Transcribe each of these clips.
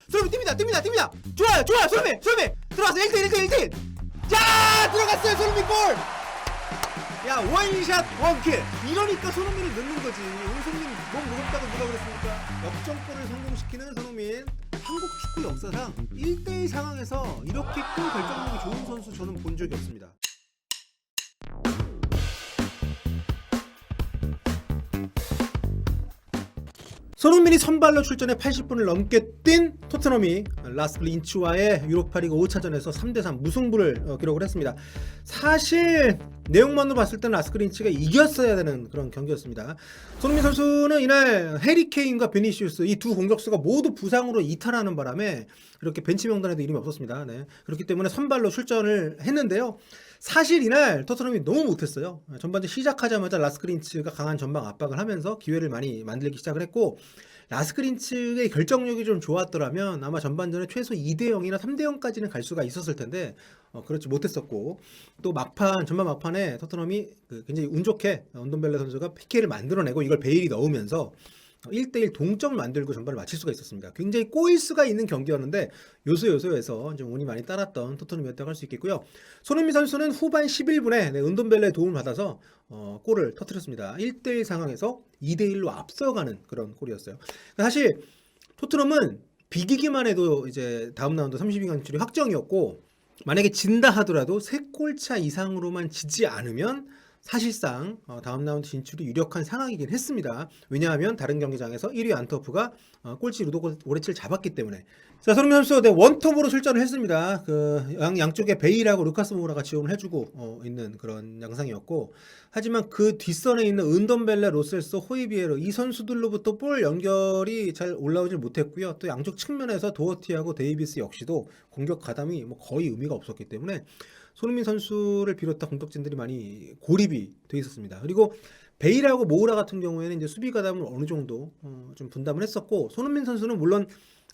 손흥민 뜁니다. 좋아요. 손흥민 들어갔어. 1대1. 자, 들어갔어요. 손흥민 골. 야, 원샷 원킬. 이러니까 손흥민을 넣는 거지. 오늘 손흥민 몸 무겁다고 누가 그랬습니까? 역전골을 성공시키는 손흥민. 한국 축구 역사상 1대1 상황에서 이렇게 골 결정력이 좋은 선수 저는 본 적이 없습니다. 손흥민이 선발로 출전해 80분을 넘게 뛴 토트넘이 라스크 린치와의 유로파리그 5차전에서 3대3 무승부를 기록을 했습니다. 사실 내용만으로 봤을 때는 라스크 린치가 이겼어야 되는 그런 경기였습니다. 손흥민 선수는 이날 해리 케인과 비니시우스 이 두 공격수가 모두 부상으로 이탈하는 바람에 이렇게 벤치 명단에도 이름이 없었습니다. 네. 그렇기 때문에 선발로 출전을 했는데요. 사실 이날 토트넘이 너무 못했어요. 전반전 시작하자마자 라스크린츠가 강한 전방 압박을 하면서 기회를 많이 만들기 시작을 했고, 라스크린츠의 결정력이 좀 좋았더라면 아마 전반전에 최소 2대0이나 3대0까지는 갈 수가 있었을 텐데 그렇지 못했었고, 또 전반 막판에 토트넘이 굉장히 운 좋게 언돈벨레 선수가 PK를 만들어내고 이걸 베일이 넣으면서 1대1 동점을 만들고 전반을 마칠 수가 있었습니다. 굉장히 꼬일 수가 있는 경기였는데 요소에서 좀 운이 많이 따랐던 토트넘이었다고 할 수 있겠고요. 손흥민 선수는 후반 11분에 은돈벨레의 도움을 받아서 골을 터뜨렸습니다. 1대1 상황에서 2대1로 앞서가는 그런 골이었어요. 사실 토트넘은 비기기만 해도 이제 다음 라운드 32강 진출이 확정이었고, 만약에 진다 하더라도 3골 차 이상으로만 지지 않으면 사실상 다음 라운드 진출이 유력한 상황이긴 했습니다. 왜냐하면 다른 경기장에서 1위 안토프가 꼴찌 루도 오레치를 잡았기 때문에. 자, 손흥민 선수 원톱으로 출전을 했습니다. 양쪽에 베일하고 루카스 모우라가 지원을 해주고 있는 그런 양상이었고, 하지만 그 뒷선에 있는 은돈벨레, 로셀소, 호이비에르 이 선수들로부터 볼 연결이 잘 올라오질 못했고요. 또 양쪽 측면에서 도어티하고 데이비스 역시도 공격 가담이 거의 의미가 없었기 때문에 손흥민 선수를 비롯한 공격진들이 많이 고립이 돼 있었습니다. 그리고 베일하고 모우라 같은 경우에는 이제 수비 가담을 어느 정도 좀 분담을 했었고, 손흥민 선수는 물론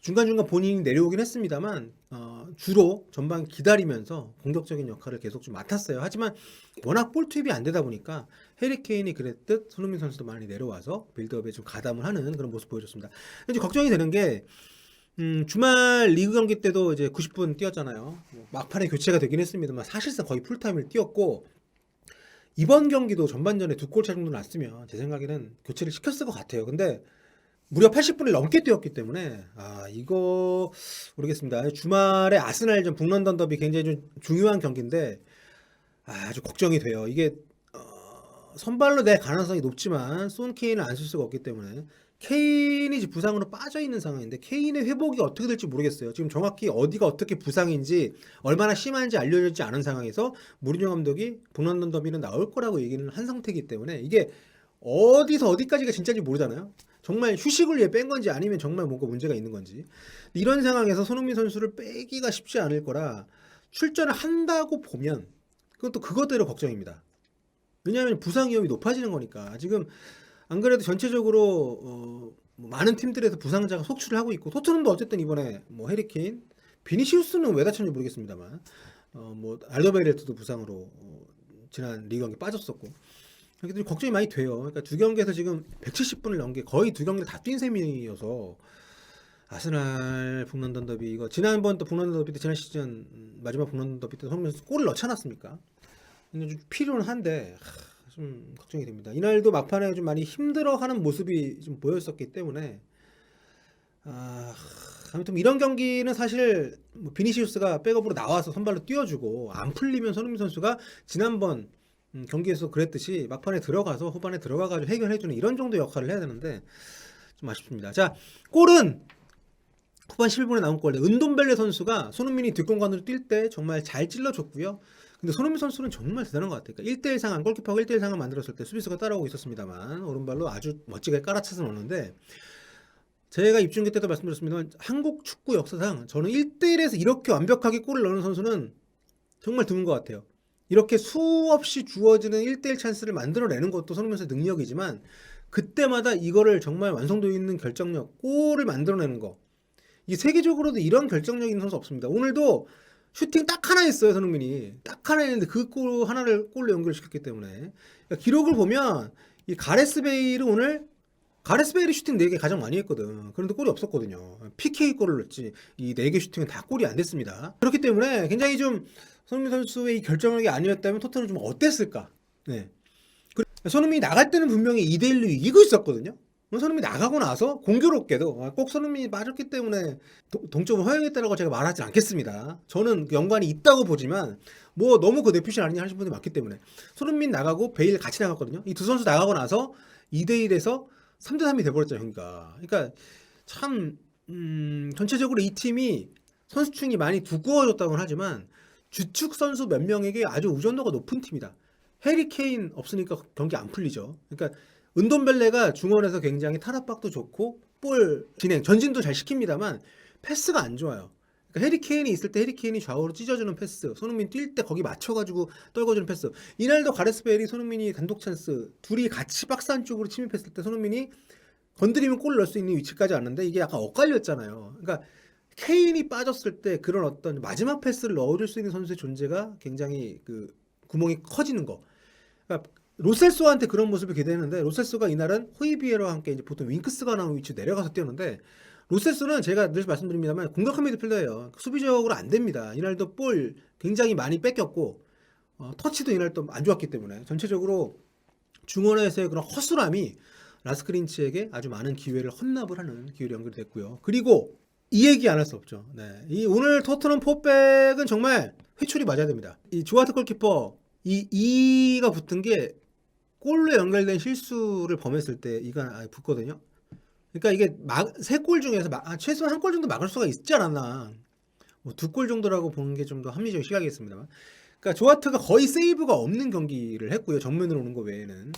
중간중간 본인이 내려오긴 했습니다만 주로 전반 기다리면서 공격적인 역할을 계속 좀 맡았어요. 하지만 워낙 볼 투입이 안 되다 보니까 해리 케인이 그랬듯 손흥민 선수도 많이 내려와서 빌드업에 좀 가담을 하는 그런 모습 보여줬습니다. 이제 걱정이 되는 게 주말 리그 경기 때도 이제 90분 뛰었잖아요. 막판에 교체가 되긴 했습니다만 사실상 거의 풀타임을 뛰었고, 이번 경기도 전반전에 2골 차 정도 났으면 제 생각에는 교체를 시켰을 것 같아요. 근데 무려 80분을 넘게 뛰었기 때문에 이거 모르겠습니다. 주말에 아스날전 북런던 더비 굉장히 좀 중요한 경기인데 아주 걱정이 돼요. 이게 선발로 낼 가능성이 높지만 손 케인을 안 쓸 수가 없기 때문에 케인이 지금 부상으로 빠져 있는 상황인데 케인의 회복이 어떻게 될지 모르겠어요. 지금 정확히 어디가 어떻게 부상인지 얼마나 심한지 알려지지 않은 상황에서 무리뉴 감독이 북런던 더비는 나올 거라고 얘기는 한 상태이기 때문에 이게 어디서 어디까지가 진짜인지 모르잖아요. 정말 휴식을 위해 뺀 건지 아니면 정말 뭔가 문제가 있는 건지. 이런 상황에서 손흥민 선수를 빼기가 쉽지 않을 거라 출전을 한다고 보면 그건 또 그것대로 걱정입니다. 왜냐하면 부상 위험이 높아지는 거니까. 지금 안 그래도 전체적으로 많은 팀들에서 부상자가 속출을 하고 있고, 토트넘도 어쨌든 이번에 해리 케인, 비니시우스는 왜 다쳤는지 모르겠습니다만 알더베이레트도 부상으로 지난 리그 경기 빠졌었고, 그래서 걱정이 많이 돼요. 그러니까 두 경기에서 지금 170분을 넘게 거의 두 경기를 다 뛴 셈이어서 아스날 북런던 더비, 이거 지난번 또 북런던 더비 때 지난 시즌 마지막 북런던 더비 때 손흥민 선수 골을 넣지 않았습니까? 좀 필요는 한데 좀 걱정이 됩니다. 이날도 막판에 좀 많이 힘들어하는 모습이 좀 보였었기 때문에 아무튼 이런 경기는 사실 비니시우스가 백업으로 나와서 선발로 띄워주고, 안 풀리면 손흥민 선수가 지난번 경기에서 그랬듯이 막판에 들어가서 후반에 들어가가지고 해결해주는 이런 정도 역할을 해야 되는데 좀 아쉽습니다. 자, 골은 후반 11분에 나온 골. 은돈벨레 선수가 손흥민이 뒷공간으로 뛸 때 정말 잘 찔러줬고요. 근데 손흥민 선수는 정말 대단한 것 같아요. 그러니까 1대1 상황, 골키퍼가 1대1 상황 만들었을 때 수비수가 따라오고 있었습니다만 오른발로 아주 멋지게 깔아차서 넣었는데, 제가 입중계 때도 말씀드렸습니다만 한국 축구 역사상 저는 1대1에서 이렇게 완벽하게 골을 넣는 선수는 정말 드문 것 같아요. 이렇게 수없이 주어지는 1대1 찬스를 만들어내는 것도 손흥민 선수의 능력이지만 그때마다 이거를 정말 완성도 있는 결정력, 골을 만들어내는 거, 이 세계적으로도 이런 결정력 있는 선수 없습니다. 오늘도 슈팅 딱 하나 했어요. 손흥민이 딱 하나 했는데 그 골 하나를 골로 연결시켰기 때문에, 그러니까 기록을 보면 이 가레스 베일은 오늘 가레스 베일이 슈팅 4개 가장 많이 했거든. 그런데 골이 없었거든요. PK 골을 넣었지. 이 4개 슈팅은 다 골이 안 됐습니다. 그렇기 때문에 굉장히 좀 손흥민 선수의 이 결정력이 아니었다면 토트넘은 좀 어땠을까? 네. 손흥민이 나갈 때는 분명히 2대1로 이기고 있었거든요. 손흥민이 나가고 나서 공교롭게도 꼭 손흥민이 빠졌기 때문에 동점을 허용했다고 제가 말하지 않겠습니다. 저는 연관이 있다고 보지만 뭐 너무 그 내표시 아니냐 하시는 분들이 많기 때문에 손흥민 나가고 베일 같이 나갔거든요. 이 두 선수 나가고 나서 2대1에서 3대3이 돼버렸죠, 경기가. 그러니까 참 전체적으로 이 팀이 선수층이 많이 두꺼워졌다고는 하지만 주축 선수 몇 명에게 아주 의존도가 높은 팀이다. 해리 케인 없으니까 경기 안 풀리죠. 그러니까 은돈벨레가 중원에서 굉장히 탈압박도 좋고 볼 진행, 전진도 잘 시킵니다만 패스가 안 좋아요. 그러니까 해리 케인이 있을 때 해리 케인이 좌우로 찢어주는 패스, 손흥민 뛸 때 거기 맞춰가지고 떨궈주는 패스. 이날도 가레스 베일이 손흥민이 단독 찬스, 둘이 같이 박스 안쪽으로 침입했을 때 손흥민이 건드리면 골을 넣을 수 있는 위치까지 왔는데 이게 약간 엇갈렸잖아요. 그러니까 케인이 빠졌을 때 그런 어떤 마지막 패스를 넣어줄 수 있는 선수의 존재가 굉장히 그 구멍이 커지는 거. 그러니까 로셀소한테 그런 모습을 기대했는데 로셀소가 이날은 호이비에로와 함께 이제 보통 윙크스가 나오는 위치 내려가서 뛰었는데 로셀소는 제가 늘 말씀드립니다만 공격형 미드필더예요. 수비적으로 안 됩니다. 이날도 볼 굉장히 많이 뺏겼고 터치도 이날 또 안 좋았기 때문에 전체적으로 중원에서의 그런 허술함이 라스크린치에게 아주 많은 기회를 헌납을 하는 기회로 연결됐고요. 그리고 이 얘기 안 할 수 없죠. 네. 이 오늘 토트넘 포백은 정말 회초리 맞아야 됩니다. 이 조아트 골키퍼 이가 붙은 게 골로 연결된 실수를 범했을 때 이가 붙거든요. 그러니까 이게 세 골 중에서 최소한 한 골 정도 막을 수가 있지 않았나. 뭐 2골 정도라고 보는 게 좀 더 합리적인 시각이겠습니다만. 그러니까 조아트가 거의 세이브가 없는 경기를 했고요. 정면으로 오는 거 외에는.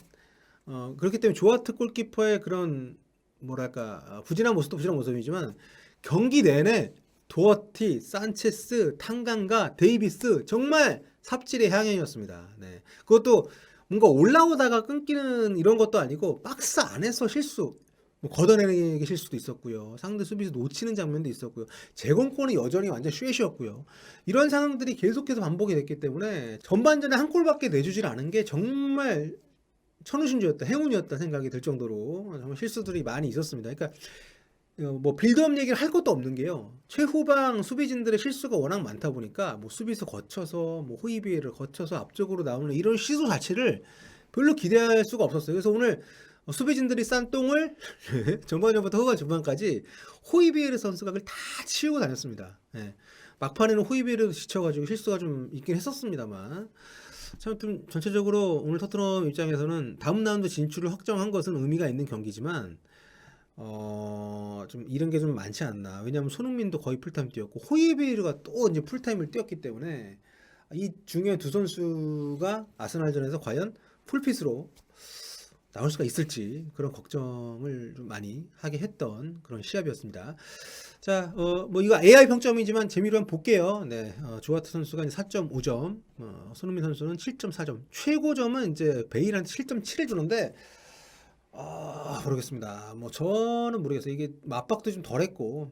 그렇기 때문에 조아트 골키퍼의 그런 뭐랄까 부진한 모습도 부진한 모습이지만 경기 내내 도어티, 산체스, 탕강가, 데이비스 정말 삽질의 향연이었습니다. 네. 그것도 뭔가 올라오다가 끊기는 이런 것도 아니고 박스 안에서 실수, 뭐 걷어내는 게 실수도 있었고요. 상대 수비수 놓치는 장면도 있었고요. 제공권은 여전히 완전 쉐시였고요. 이런 상황들이 계속해서 반복이 됐기 때문에 전반전에 한 골밖에 내주질 않은 게 정말 천우신조였다, 행운이었다 생각이 들 정도로 정말 실수들이 많이 있었습니다. 그러니까 뭐 빌드업 얘기를 할 것도 없는 게요. 최후방 수비진들의 실수가 워낙 많다 보니까 뭐 수비수 거쳐서 뭐 호이비에를 거쳐서 앞쪽으로 나오는 이런 시도 자체를 별로 기대할 수가 없었어요. 그래서 오늘 수비진들이 싼 똥을 전반전부터 후반 중반까지 호이비에르 선수가 그걸 다 치우고 다녔습니다. 네. 막판에는 호이비에르도 지쳐가지고 실수가 좀 있긴 했었습니다만 참 좀 전체적으로 오늘 토트넘 입장에서는 다음 라운드 진출을 확정한 것은 의미가 있는 경기지만 좀 이런 게 좀 많지 않나. 왜냐하면 손흥민도 거의 풀타임 뛰었고 호이비에르가 또 이제 풀타임을 뛰었기 때문에 이 중요한 두 선수가 아스날전에서 과연 풀핏으로 나올 수가 있을지 그런 걱정을 좀 많이 하게 했던 그런 시합이었습니다. 자, 뭐 이거 AI 평점이지만 재미로 한번 볼게요. 네, 조아트 선수가 이제 4.5점, 손흥민 선수는 7.4점, 최고점은 이제 베일한테 7.7을 주는데. 모르겠습니다. 뭐 저는 모르겠어요. 이게 압박도 좀 덜했고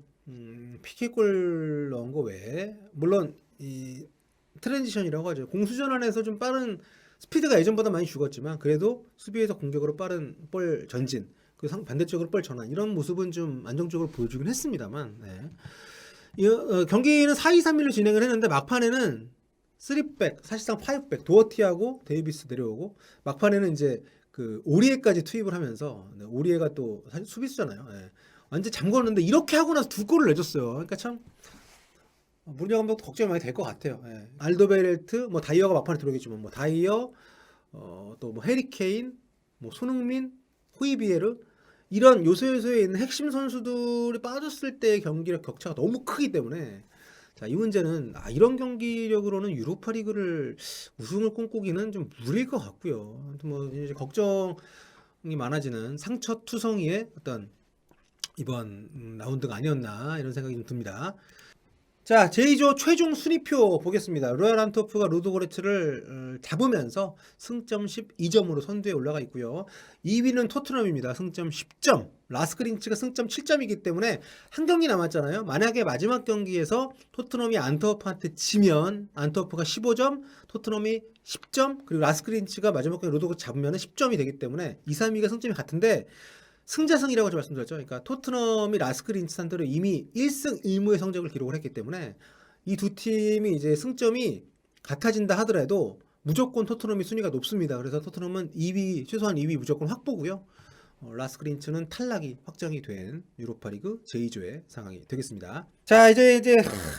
PK골 넣은 거 외에 물론 이 트랜지션이라고 하죠. 공수전 안에서 좀 빠른 스피드가 예전보다 많이 죽었지만 그래도 수비에서 공격으로 빠른 볼 전진 그 반대쪽으로 볼 전환 이런 모습은 좀 안정적으로 보여주긴 했습니다만 네. 경기는 4-2-3-1로 진행을 했는데 막판에는 3백 사실상 5백 도어티하고 데이비스 내려오고 막판에는 이제 그 오리에까지 투입을 하면서 오리에가 또 사실 수비수잖아요. 네. 완전 잠궜는데 이렇게 하고 나서 2골을 내줬어요. 그러니까 참 무리뉴 감독도 걱정이 많이 될 것 같아요. 네. 알더베일트, 뭐 다이어가 막판에 들어오겠지만 뭐 다이어, 또 뭐 해리 케인, 뭐 손흥민, 호이비에르 이런 요소요소에 있는 핵심 선수들이 빠졌을 때의 경기력 격차가 너무 크기 때문에 자, 이 문제는 이런 경기력으로는 유로파리그를 우승을 꿈꾸기는 좀 무리일 것 같고요. 뭐 이제 걱정이 많아지는 상처투성이의 어떤 이번 라운드가 아니었나 이런 생각이 좀 듭니다. 자, 제2조 최종 순위표 보겠습니다. 로얄 안토프가 루드고레츠를 잡으면서 승점 12점으로 선두에 올라가 있고요. 2위는 토트넘입니다. 승점 10점. 라스크린치가 승점 7점이기 때문에 한 경기 남았잖아요. 만약에 마지막 경기에서 토트넘이 안토프한테 지면 안토프가 15점, 토트넘이 10점, 그리고 라스크린치가 마지막 경기 루드고레츠 잡으면 10점이 되기 때문에 2, 3위가 승점이 같은데 승자승이라고 말씀드렸죠. 그러니까 토트넘이 라스크 린치 상대로 이미 1승 1무의 성적을 기록을 했기 때문에 이 두 팀이 이제 승점이 같아진다 하더라도 무조건 토트넘이 순위가 높습니다. 그래서 토트넘은 2위, 최소한 2위 무조건 확보고요. 라스크 린츠는 탈락이 확정이 된 유로파리그 제2조의 상황이 되겠습니다. 자, 이제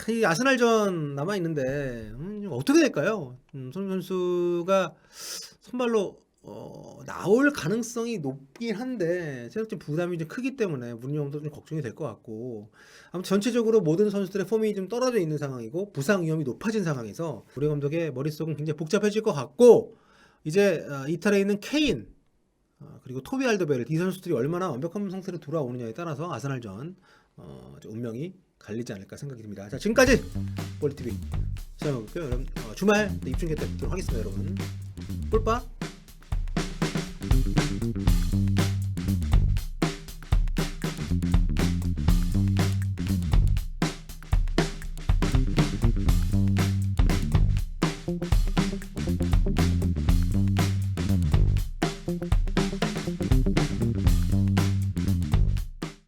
이 아스날전 남아 있는데 어떻게 될까요? 손흥민 선수가 선발로 나올 가능성이 높긴 한데 체력적 부담이 좀 크기 때문에 문영도 좀 걱정이 될 것 같고, 아무튼 전체적으로 모든 선수들의 폼이 좀 떨어져 있는 상황이고 부상 위험이 높아진 상황에서 우리 감독의 머릿속은 굉장히 복잡해질 것 같고, 이제 이탈에 있는 케인 그리고 토비 알더베르 이 선수들이 얼마나 완벽한 상태로 돌아오느냐에 따라서 아스날전 운명이 갈리지 않을까 생각이 듭니다. 자, 지금까지 볼리TV 시작해볼게요. 여러분 주말 입중계 때 뵙도록 하겠습니다. 여러분 꿀빠.